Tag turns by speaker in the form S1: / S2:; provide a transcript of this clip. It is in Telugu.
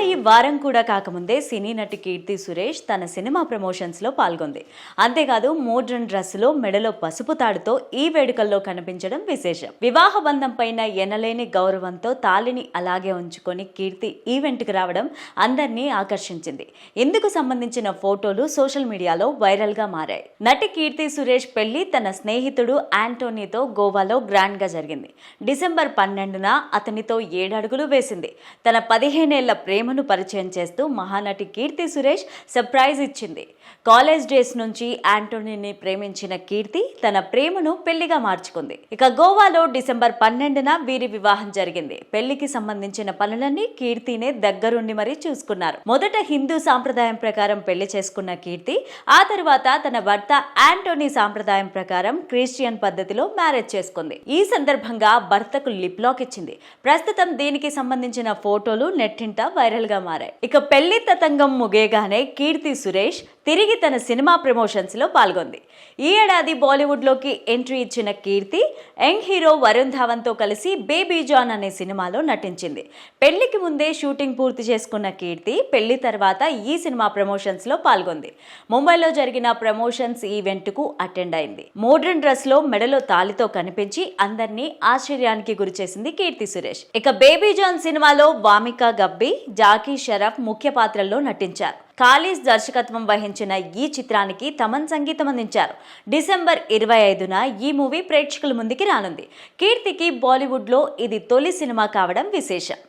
S1: విడుదలయ్యి వారం కూడా కాకముందే సినీ నటి కీర్తి సురేష్ తన సినిమా ప్రమోషన్స్ లో పాల్గొంది. అంతేకాదు మోడ్రన్ డ్రెస్ లో మెడలో పసుపు తాడుతో ఈ వేడుకల్లో కనిపించడం విశేషం. వివాహ బంధం పైన ఎనలేని గౌరవంతో తాళిని అలాగే ఉంచుకొని కీర్తి ఈవెంట్ కి రావడం అందరినీ ఆకర్షించింది. ఇందుకు సంబంధించిన ఫోటోలు సోషల్ మీడియాలో వైరల్ గా మారాయి. నటి కీర్తి సురేష్ పెళ్లి తన స్నేహితుడు ఆంటోనీతో గోవాలో గ్రాండ్ గా జరిగింది. డిసెంబర్ 12న అతనితో 7 అడుగులు వేసింది. తన 15 ఏళ్ల ప్రేమను పరిచయం చేస్తూ మహానటి కీర్తి సురేష్ సర్ప్రైజ్ ఇచ్చింది. కాలేజ్ డేస్ నుంచి ఆంటోనీని ప్రేమించిన కీర్తి తన ప్రేమను పెళ్లిగా మార్చుకుంది. ఇక గోవాలో డిసెంబర్ 12న వీరి వివాహం జరిగింది. పెళ్లికి సంబంధించిన పనులన్నీ కీర్తినే దగ్గరుండి మరీ చూసుకున్నారు. మొదట హిందూ సాంప్రదాయం ప్రకారం పెళ్లి చేసుకున్న కీర్తి ఆ తర్వాత తన భర్త ఆంటోనీ సాంప్రదాయం ప్రకారం క్రిస్టియన్ పద్ధతిలో మ్యారేజ్ చేసుకుంది. ఈ సందర్భంగా భర్తకు లిప్ లాక్ ఇచ్చింది. ప్రస్తుతం దీనికి సంబంధించిన ఫోటోలు నెట్టింట వైరల్ గా మారాయి. ఇక పెళ్లి తతంగం ముగియగానే కీర్తి సురేష్ తిరిగి తన సినిమా ప్రమోషన్స్ లో పాల్గొంది. ఈ ఏడాది బాలీవుడ్ లోకి ఎంట్రీ ఇచ్చిన కీర్తి యంగ్ హీరో వరుణ్ ధావన్ తో కలిసి బేబీ జాన్ అనే సినిమాలో నటించింది. పెళ్లికి ముందే షూటింగ్ పూర్తి చేసుకున్న కీర్తి పెళ్లి తర్వాత ఈ సినిమా ప్రమోషన్స్ లో పాల్గొంది. ముంబైలో జరిగిన ప్రమోషన్స్ ఈవెంట్ కు అటెండ్ అయింది. మోడ్రన్ డ్రెస్ లో మెడలో తాళితో కనిపించి అందరినీ ఆశ్చర్యానికి గురిచేసింది కీర్తి సురేష్. ఇక బేబీ జాన్ సినిమాలో వామికా గబ్బి, జాకీ షరఫ్ ముఖ్య పాత్రల్లో నటించారు. ఖాళీస్ దర్శకత్వం వహించిన ఈ చిత్రానికి తమన్ సంగీతం అందించారు. డిసెంబర్ 25న ఈ మూవీ ప్రేక్షకుల ముందుకి రానుంది. కీర్తికి బాలీవుడ్ లో ఇది తొలి సినిమా కావడం విశేషం.